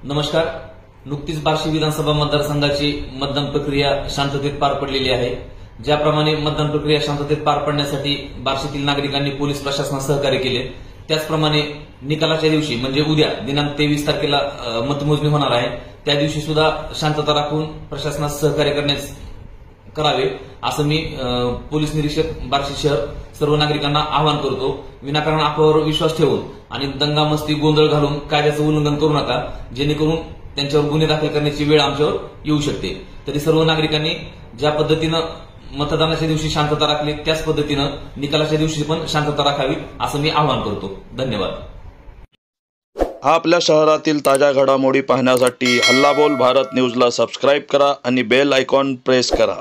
नमस्कार। नुकतीच बार्शी विधानसभा मतदारसंघाची मतदान प्रक्रिया शांततेत पार पडलेली आहे। ज्याप्रमाणे मतदान प्रक्रिया शांततेत पार पडण्यासाठी बार्शीतील नागरिकांनी पोलीस प्रशासनास सहकार्य केले, त्याचप्रमाणे निकालाच्या दिवशी म्हणजे उद्या दिनांक 23 तारखेला मतमोजणी होणार आहे, त्या दिवशी सुद्धा शांतता राखून प्रशासनास सहकार्य करावे असं मी पोलीस निरीक्षक बार्शी शहर सर्व नागरिकांना आवाहन करतो। विनाकारण अफवावर विश्वास ठेवून आणि दंगामस्ती गोंधळ घालून कायद्याचं उल्लंघन करू नका, जेणेकरून त्यांच्यावर गुन्हे दाखल करण्याची वेळ आमच्यावर येऊ शकते। तरी सर्व नागरिकांनी ज्या पद्धतीनं मतदानाच्या दिवशी शांतता राखली, त्याच पद्धतीनं निकालाच्या दिवशी पण शांतता राखावी असं मी आवाहन करतो। धन्यवाद। आपल्या शहरातील ताज्या घडामोडी पाहण्यासाठी हल्लाबोल भारत न्यूजला सबस्क्राईब करा आणि बेल आयकॉन प्रेस करा।